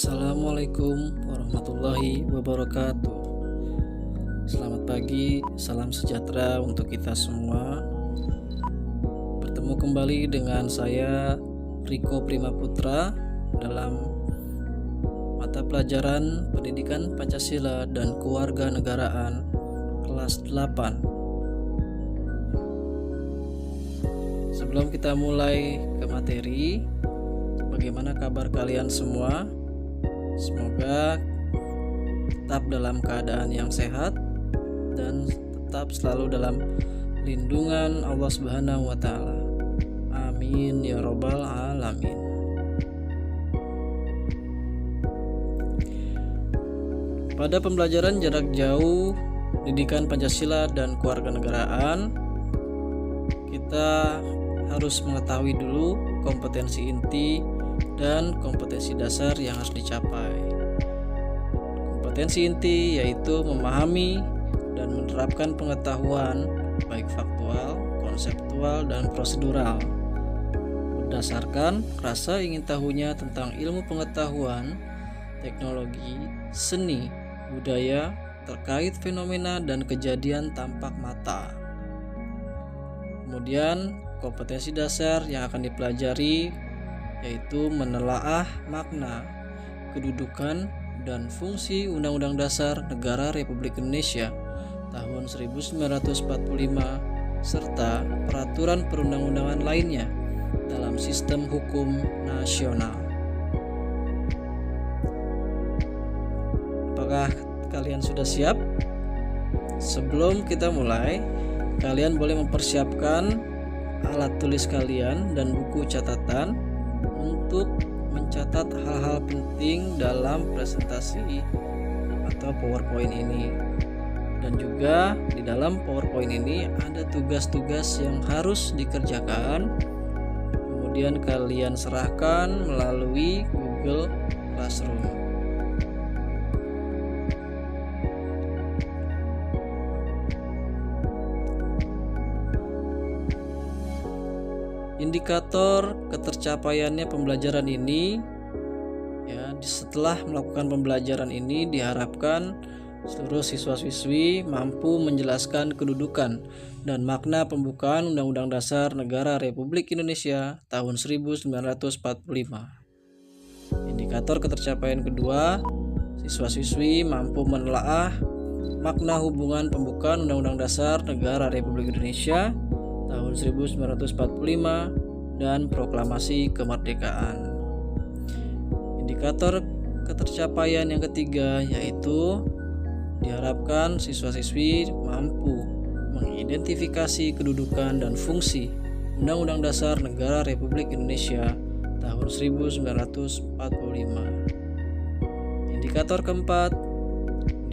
Assalamualaikum warahmatullahi wabarakatuh. Selamat pagi, salam sejahtera untuk kita semua. Bertemu kembali dengan saya Riko Primaputra dalam mata pelajaran Pendidikan Pancasila dan Kewarganegaraan kelas 8. Sebelum kita mulai ke materi, bagaimana kabar kalian semua? Semoga tetap dalam keadaan yang sehat dan tetap selalu dalam lindungan Allah Subhanahu wa Ta'ala. Amin ya Rabbal Alamin. Pada pembelajaran jarak jauh Pendidikan Pancasila dan Kewarganegaraan, kita harus mengetahui dulu kompetensi inti dan kompetensi dasar yang harus dicapai. Kompetensi inti yaitu memahami dan menerapkan pengetahuan baik faktual, konseptual, dan prosedural berdasarkan rasa ingin tahunya tentang ilmu pengetahuan, teknologi, seni, budaya terkait fenomena dan kejadian tampak mata. Kemudian kompetensi dasar yang akan dipelajari yaitu menelaah makna, kedudukan, dan fungsi Undang-Undang Dasar Negara Republik Indonesia tahun 1945 serta peraturan perundang-undangan lainnya dalam sistem hukum nasional. Apakah kalian sudah siap? Sebelum kita mulai, kalian boleh mempersiapkan alat tulis kalian dan buku catatan untuk mencatat hal-hal penting dalam presentasi atau PowerPoint ini. Dan juga di dalam PowerPoint ini ada tugas-tugas yang harus dikerjakan. Kemudian kalian serahkan melalui Google Classroom. Indikator ketercapaiannya pembelajaran ini setelah melakukan pembelajaran ini diharapkan seluruh siswa-siswi mampu menjelaskan kedudukan dan makna pembukaan Undang-Undang Dasar Negara Republik Indonesia tahun 1945. Indikator ketercapaian kedua, siswa-siswi mampu menelaah makna hubungan pembukaan Undang-Undang Dasar Negara Republik Indonesia tahun 1945 dan proklamasi kemerdekaan. Indikator ketercapaian yang ketiga yaitu diharapkan siswa-siswi mampu mengidentifikasi kedudukan dan fungsi Undang-Undang Dasar Negara Republik Indonesia tahun 1945. Indikator keempat,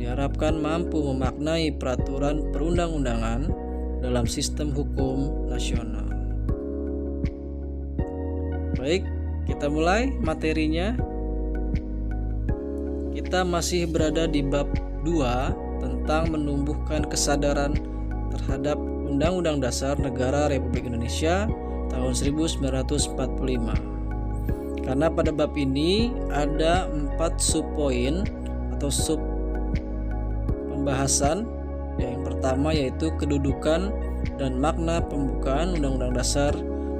diharapkan mampu memaknai peraturan perundang-undangan dalam sistem hukum nasional. Baik, kita mulai materinya. Kita masih berada di bab 2 tentang menumbuhkan kesadaran terhadap Undang-Undang Dasar Negara Republik Indonesia tahun 1945. Karena pada bab ini ada 4 subpoin atau sub pembahasan. Yang pertama yaitu kedudukan dan makna pembukaan Undang-Undang Dasar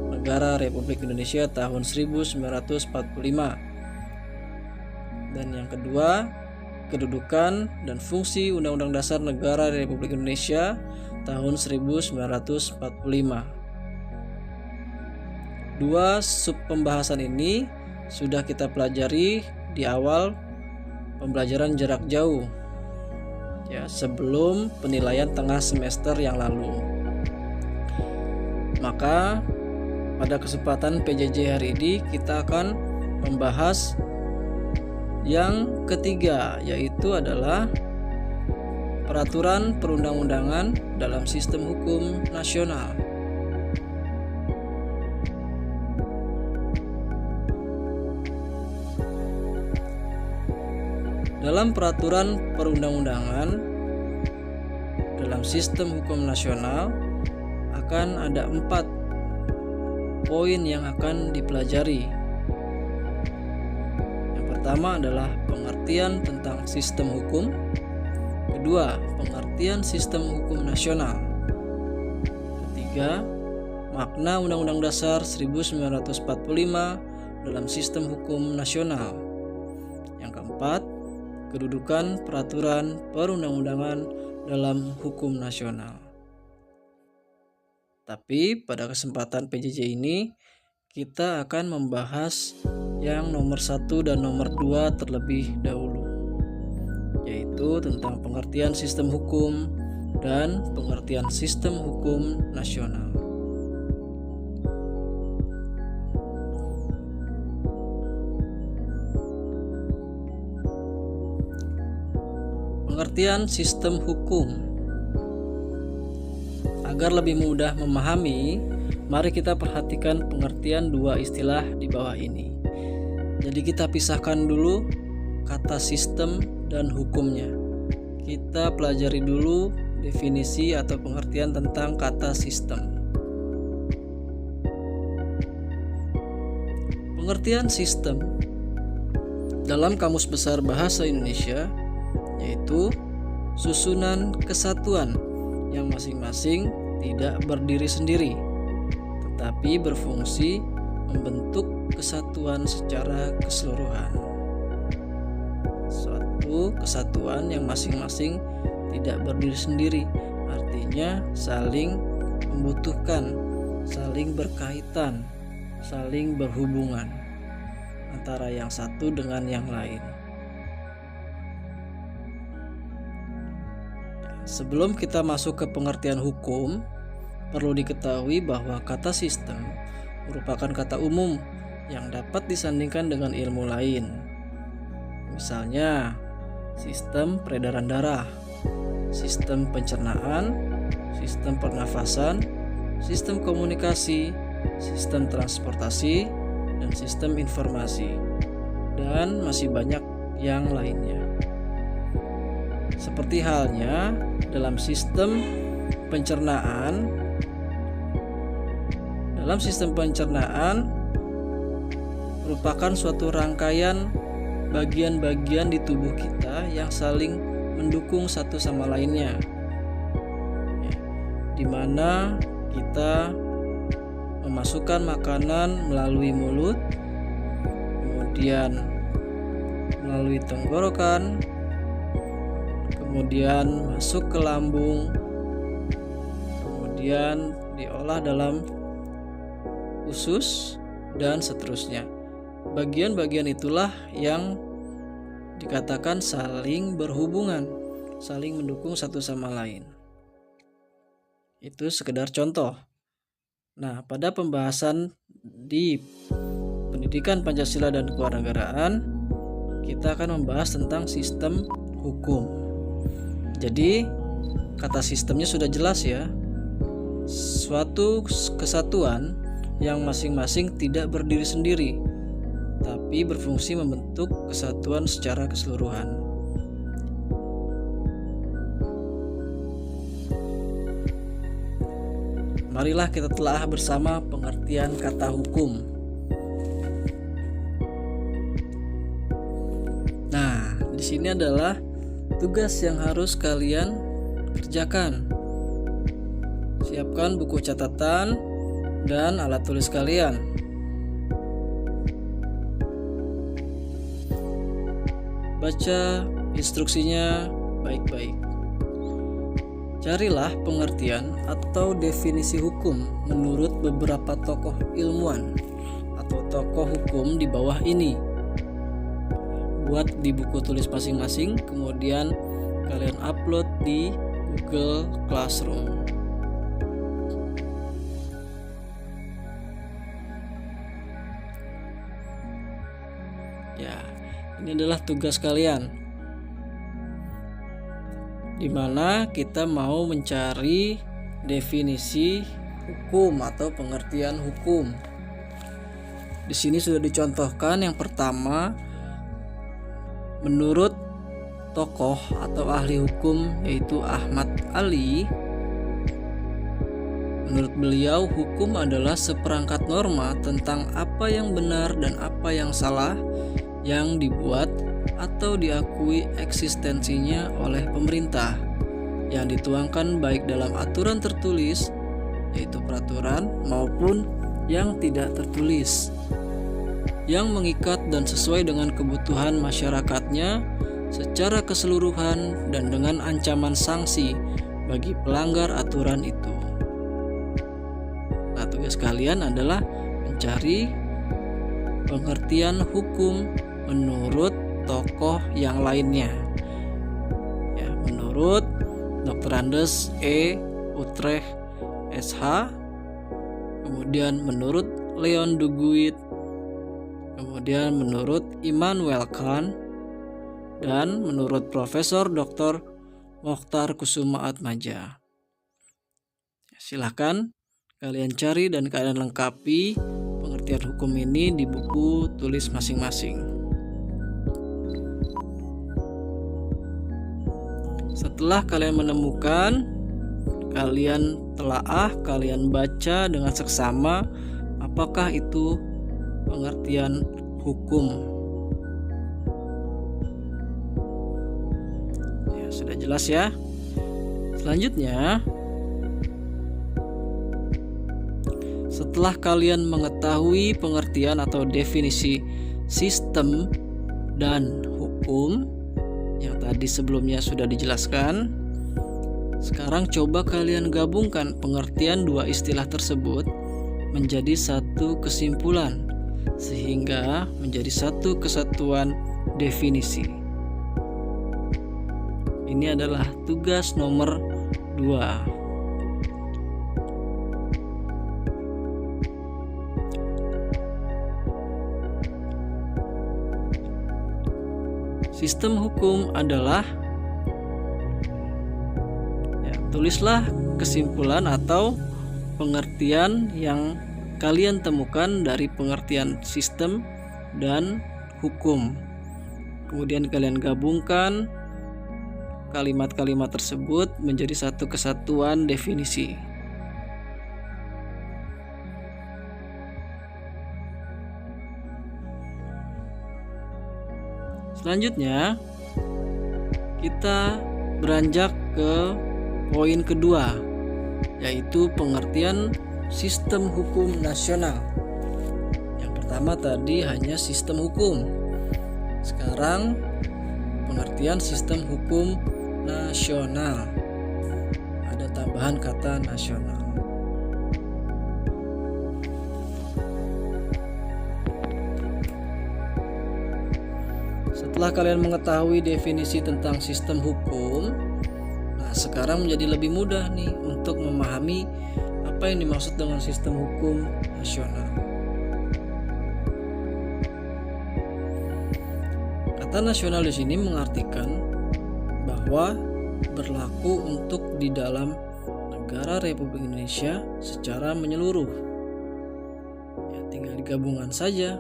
Negara Republik Indonesia tahun 1945. Dan yang kedua, kedudukan dan fungsi Undang-Undang Dasar Negara Republik Indonesia tahun 1945. Dua sub pembahasan ini sudah kita pelajari di awal pembelajaran jarak jauh sebelum penilaian tengah semester yang lalu. Maka pada kesempatan PJJ hari ini kita akan membahas yang ketiga, yaitu adalah peraturan perundang-undangan dalam sistem hukum nasional. Dalam peraturan perundang-undangan dalam sistem hukum nasional akan ada 4 poin yang akan dipelajari. Yang pertama adalah pengertian tentang sistem hukum. Kedua, pengertian sistem hukum nasional. Ketiga, makna Undang-Undang Dasar 1945 dalam sistem hukum nasional. Yang keempat, kedudukan peraturan perundang-undangan dalam hukum nasional. Tapi pada kesempatan PJJ ini kita akan membahas yang nomor 1 dan nomor 2 terlebih dahulu, yaitu tentang pengertian sistem hukum dan pengertian sistem hukum nasional. Pengertian sistem hukum. Agar lebih mudah memahami, mari kita perhatikan pengertian dua istilah di bawah ini. Jadi kita pisahkan dulu kata sistem dan hukumnya. Kita pelajari dulu definisi atau pengertian tentang kata sistem. Pengertian sistem dalam Kamus Besar Bahasa Indonesia yaitu susunan kesatuan yang masing-masing tidak berdiri sendiri, tetapi berfungsi membentuk kesatuan secara keseluruhan. Suatu kesatuan yang masing-masing tidak berdiri sendiri, artinya saling membutuhkan, saling berkaitan, saling berhubungan antara yang satu dengan yang lain. Sebelum kita masuk ke pengertian hukum, perlu diketahui bahwa kata sistem merupakan kata umum yang dapat disandingkan dengan ilmu lain. Misalnya, sistem peredaran darah, sistem pencernaan, sistem pernafasan, sistem komunikasi, sistem transportasi, dan sistem informasi, dan masih banyak yang lainnya. Seperti halnya dalam sistem pencernaan, merupakan suatu rangkaian bagian-bagian di tubuh kita yang saling mendukung satu sama lainnya, di mana kita memasukkan makanan melalui mulut, kemudian melalui tenggorokan, kemudian masuk ke lambung, kemudian diolah dalam usus, dan seterusnya. Bagian-bagian itulah yang dikatakan saling berhubungan, saling mendukung satu sama lain. Itu sekedar contoh. Nah, pada pembahasan di pendidikan Pancasila dan kewarganegaraan, kita akan membahas tentang sistem hukum. Jadi, kata sistemnya sudah jelas ya. Suatu kesatuan yang masing-masing tidak berdiri sendiri, tapi berfungsi membentuk kesatuan secara keseluruhan. Marilah kita telah bersama pengertian kata hukum. Nah, di sini adalah tugas yang harus kalian kerjakan. Siapkan buku catatan dan alat tulis kalian. Baca instruksinya baik-baik. Carilah pengertian atau definisi hukum menurut beberapa tokoh ilmuwan atau tokoh hukum di bawah ini. Buat di buku tulis masing-masing, kemudian kalian upload di Google Classroom. Ya, ini adalah tugas kalian, di mana kita mau mencari definisi hukum atau pengertian hukum. Di sini sudah dicontohkan yang pertama, menurut tokoh atau ahli hukum yaitu Ahmad Ali. Menurut beliau, hukum adalah seperangkat norma tentang apa yang benar dan apa yang salah yang dibuat atau diakui eksistensinya oleh pemerintah, yang dituangkan baik dalam aturan tertulis, yaitu peraturan, maupun yang tidak tertulis, yang mengikat dan sesuai dengan kebutuhan masyarakatnya secara keseluruhan dan dengan ancaman sanksi bagi pelanggar aturan itu. Nah, tugas kalian adalah mencari pengertian hukum menurut tokoh yang lainnya. Ya, menurut Dr. Andes E. Utrecht SH, kemudian menurut Leon Duguid, kemudian menurut Immanuel Kant, dan menurut Profesor Dr. Mokhtar Kusumaatmadja. Silakan kalian cari dan kalian lengkapi pengertian hukum ini di buku tulis masing-masing. Setelah kalian menemukan, kalian telaah, kalian baca dengan seksama apakah itu pengertian hukum. Ya, sudah jelas ya. Selanjutnya, setelah kalian mengetahui pengertian atau definisi sistem dan hukum yang tadi sebelumnya sudah dijelaskan, sekarang coba kalian gabungkan pengertian dua istilah tersebut menjadi satu kesimpulan, sehingga menjadi satu kesatuan definisi. Ini adalah tugas nomor 2. Sistem hukum adalah, tulislah kesimpulan atau pengertian yang kalian temukan dari pengertian sistem dan hukum. Kemudian kalian gabungkan kalimat-kalimat tersebut menjadi satu kesatuan definisi. Selanjutnya, kita beranjak ke poin kedua, yaitu pengertian sistem hukum nasional. Yang pertama tadi hanya sistem hukum. Sekarang pengertian sistem hukum nasional. Ada tambahan kata nasional. Setelah kalian mengetahui definisi tentang sistem hukum, nah sekarang menjadi lebih mudah nih untuk memahami apa yang dimaksud dengan sistem hukum nasional. Kata nasional di sini mengartikan bahwa berlaku untuk di dalam negara Republik Indonesia secara menyeluruh. Ya, tinggal digabungkan saja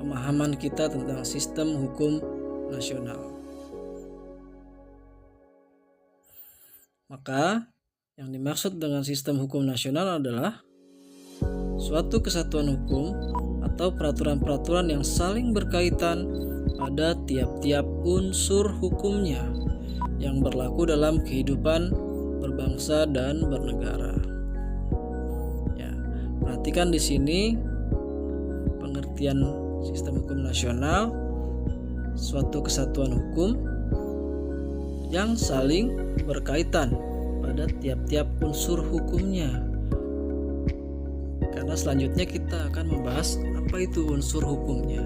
pemahaman kita tentang sistem hukum nasional. Maka yang dimaksud dengan sistem hukum nasional adalah suatu kesatuan hukum atau peraturan-peraturan yang saling berkaitan pada tiap-tiap unsur hukumnya yang berlaku dalam kehidupan berbangsa dan bernegara. Ya, perhatikan di sini pengertian sistem hukum nasional, suatu kesatuan hukum yang saling berkaitan pada tiap-tiap unsur hukumnya. Karena selanjutnya kita akan membahas apa itu unsur hukumnya.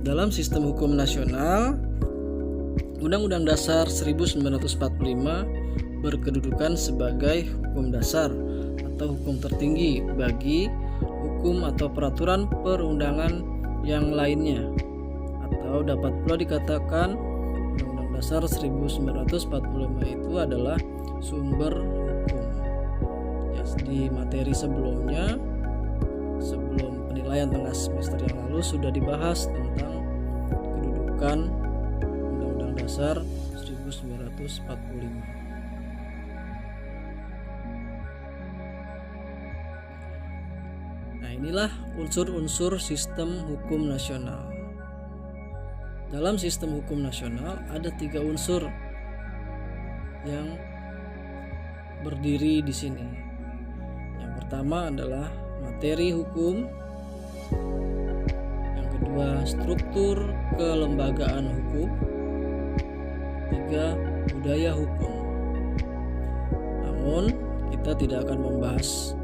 Dalam sistem hukum nasional, Undang-Undang Dasar 1945 berkedudukan sebagai hukum dasar atau hukum tertinggi bagi hukum atau peraturan perundangan yang lainnya, atau dapat pula dikatakan Undang-Undang Dasar 1945 itu adalah sumber hukum. Ya, di materi sebelumnya, sebelum penilaian tengah semester yang lalu sudah dibahas tentang kedudukan Undang-Undang Dasar 1945. inilah unsur-unsur sistem hukum nasional. Dalam sistem hukum nasional ada 3 unsur yang berdiri di sini. Yang pertama adalah materi hukum, yang kedua struktur kelembagaan hukum, 3 budaya hukum. Namun kita tidak akan membahas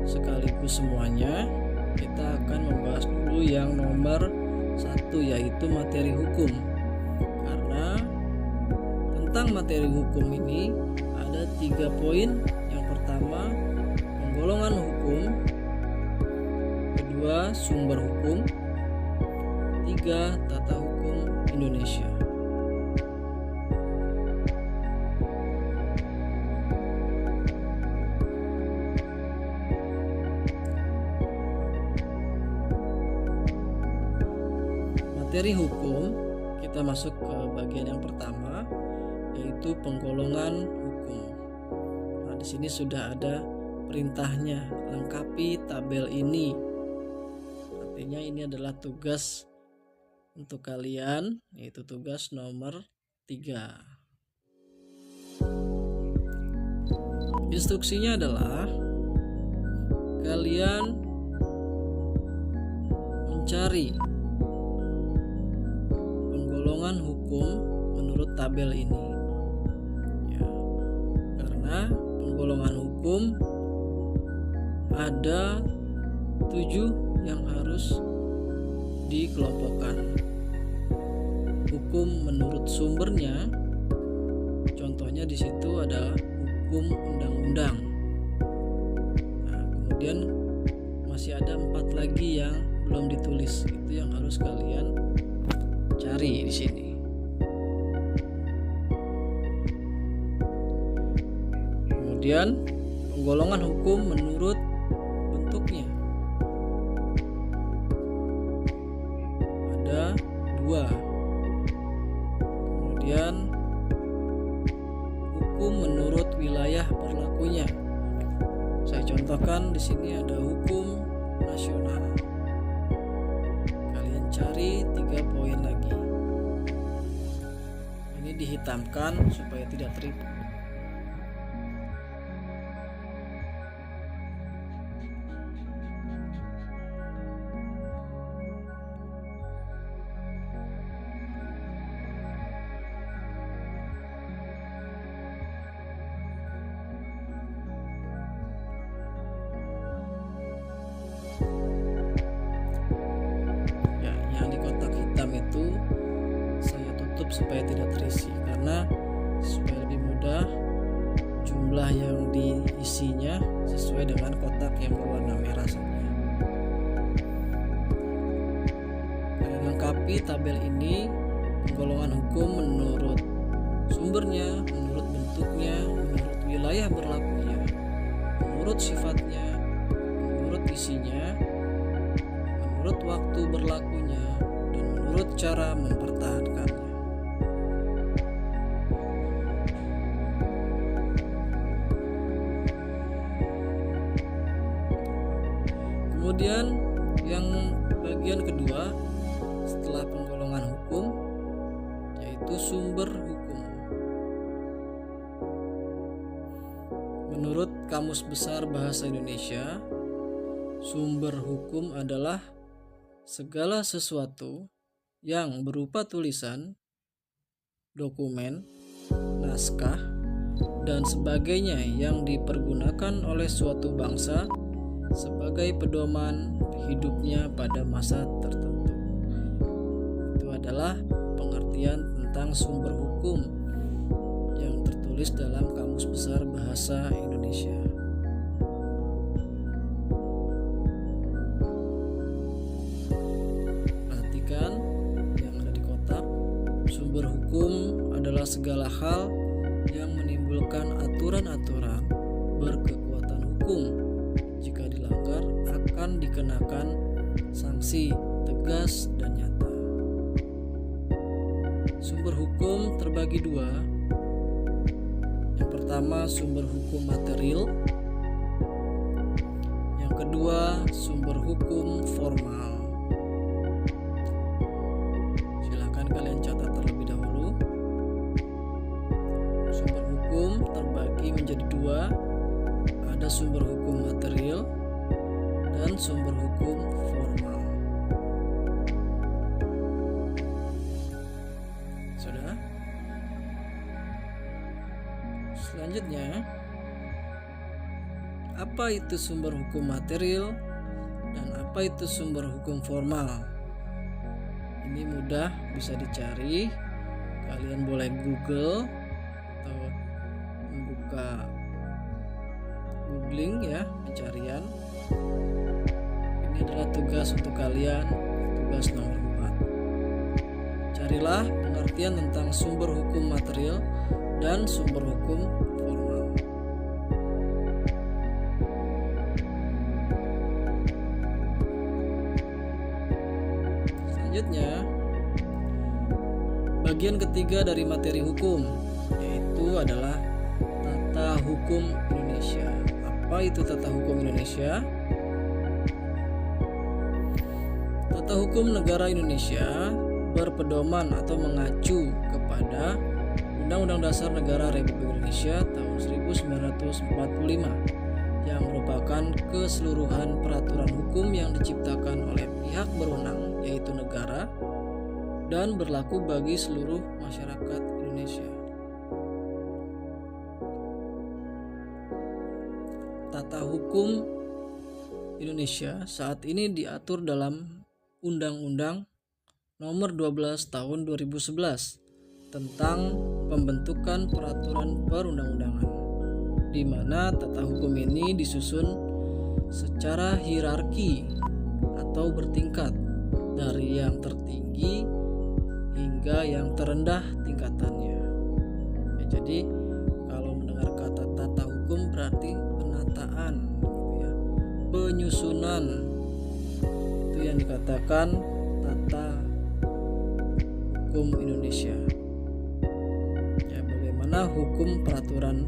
sekaligus semuanya. Kita akan membahas dulu yang nomor 1, yaitu materi hukum. Karena tentang materi hukum ini ada 3 poin. Yang pertama, penggolongan hukum, kedua, sumber hukum, 3, tata hukum Indonesia. Materi hukum, kita masuk ke bagian yang pertama, yaitu penggolongan hukum. Nah, di sini sudah ada perintahnya, lengkapi tabel ini. Artinya ini adalah tugas untuk kalian, yaitu tugas nomor 3. Instruksinya adalah kalian mencari penggolongan hukum menurut tabel ini, ya, karena penggolongan hukum ada 7 yang harus dikelompokkan. Hukum menurut sumbernya, contohnya di situ ada hukum undang-undang. Nah, kemudian masih ada 4 lagi yang belum ditulis, itu yang harus kalian cari di sini. Kemudian penggolongan hukum menurut bentuknya ada 2. Kemudian hukum menurut wilayah berlakunya. Saya contohkan di sini ada hukum nasional. Kalian cari 3 poin lagi. Ini dihitamkan supaya tidak terlibat. Itu saya tutup supaya tidak terisi, karena supaya lebih mudah jumlah yang diisinya sesuai dengan kotak yang berwarna merah saja. Kalian lengkapi tabel ini, penggolongan hukum menurut sumbernya, menurut bentuknya, menurut wilayah berlakunya, menurut sifatnya, menurut isinya, menurut waktu berlakunya, dan menurut cara mempertahankannya. Kemudian yang bagian kedua setelah penggolongan hukum, yaitu sumber hukum. Menurut Kamus Besar Bahasa Indonesia, sumber hukum adalah segala sesuatu yang berupa tulisan, dokumen, naskah, dan sebagainya yang dipergunakan oleh suatu bangsa sebagai pedoman hidupnya pada masa tertentu. Itu adalah pengertian tentang sumber hukum yang tertulis dalam Kamus Besar Bahasa Indonesia. Sumber hukum adalah segala hal yang menimbulkan aturan-aturan berkekuatan hukum. Jika dilanggar akan dikenakan sanksi tegas dan nyata. Sumber hukum terbagi 2. Yang pertama, sumber hukum material. Yang Yang kedua, sumber hukum formal. Silakan kalian catat terlebih dahulu. Sumber hukum terbagi menjadi dua. Ada sumber hukum material dan sumber hukum formal. Sudah? Selanjutnya, apa itu sumber hukum material dan apa itu sumber hukum formal? Ini mudah, bisa dicari. Kalian boleh Google atau membuka googling ya, pencarian. Ini adalah tugas untuk kalian, tugas nomor 4. Carilah pengertian tentang sumber hukum material dan sumber hukum formal. Selanjutnya, bagian ketiga dari materi hukum, yaitu adalah tata hukum Indonesia. Apa itu tata hukum Indonesia? Tata hukum negara Indonesia berpedoman atau mengacu kepada Undang-Undang Dasar Negara Republik Indonesia tahun 1945 yang merupakan keseluruhan peraturan hukum yang diciptakan oleh pihak berwenang, yaitu negara, dan berlaku bagi seluruh masyarakat Indonesia. Tata hukum Indonesia saat ini diatur dalam Undang-Undang Nomor 12 Tahun 2011 tentang pembentukan peraturan perundang-undangan, di mana tata hukum ini disusun secara hierarki atau bertingkat dari yang tertinggi hingga yang terendah tingkatannya. Ya, jadi kalau mendengar kata tata hukum berarti penataan, gitu ya, penyusunan, itu yang dikatakan tata hukum Indonesia. Ya, bagaimana hukum peraturan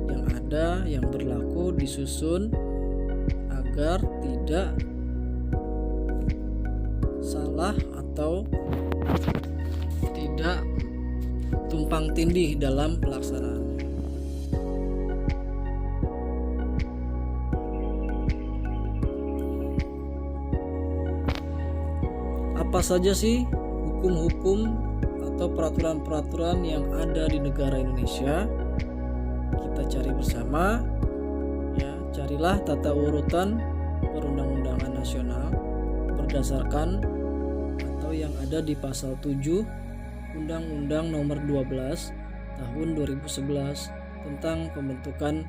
yang ada, yang berlaku disusun agar tidak salah atau tidak tumpang tindih dalam pelaksanaannya. Apa saja sih hukum-hukum atau peraturan-peraturan yang ada di negara Indonesia? Kita cari bersama ya. Carilah tata urutan perundang-undangan nasional berdasarkan atau yang ada di pasal 7 Undang-Undang Nomor 12 Tahun 2011 tentang pembentukan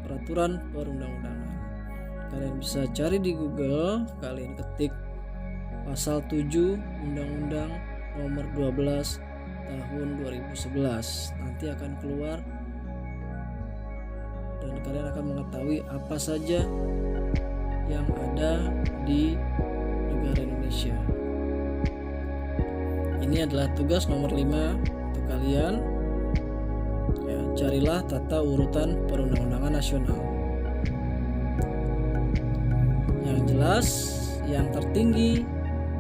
peraturan perundang-undangan. Kalian bisa cari di Google, kalian ketik pasal 7 Undang-Undang Nomor 12 Tahun 2011. Nanti akan keluar dan kalian akan mengetahui apa saja yang ada di negara Indonesia. Ini adalah tugas nomor 5 untuk kalian ya, carilah tata urutan perundang-undangan nasional. Yang jelas, yang tertinggi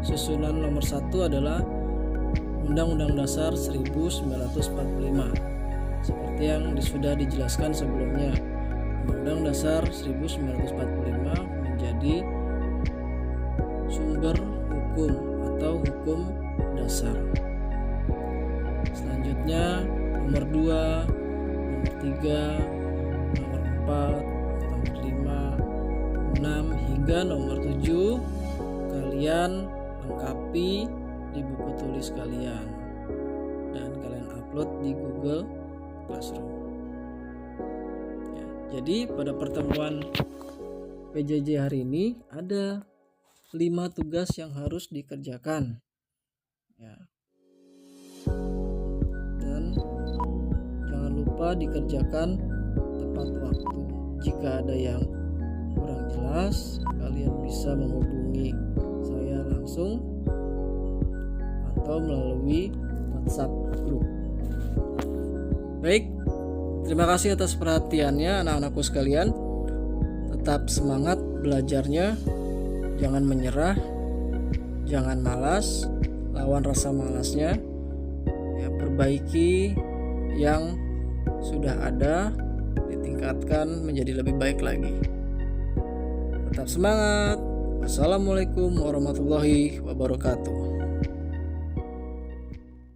susunan nomor 1 adalah Undang-Undang Dasar 1945. Seperti yang sudah dijelaskan sebelumnya, Undang-Undang Dasar 1945 menjadi sumber hukum atau hukum dasar. Selanjutnya nomor 2, nomor 3, nomor 4, nomor 5, 6 hingga nomor 7 kalian lengkapi di buku tulis kalian dan kalian upload di Google Classroom ya. Jadi pada pertemuan PJJ hari ini ada 5 tugas yang harus dikerjakan ya. Dan jangan lupa dikerjakan tepat waktu. Jika ada yang kurang jelas, kalian bisa menghubungi saya langsung atau melalui WhatsApp grup. Baik, terima kasih atas perhatiannya anak-anakku sekalian. Tetap semangat belajarnya, jangan menyerah, jangan malas, lawan rasa malasnya. Ya, perbaiki yang sudah ada, ditingkatkan menjadi lebih baik lagi. Tetap semangat. Wassalamualaikum warahmatullahi wabarakatuh.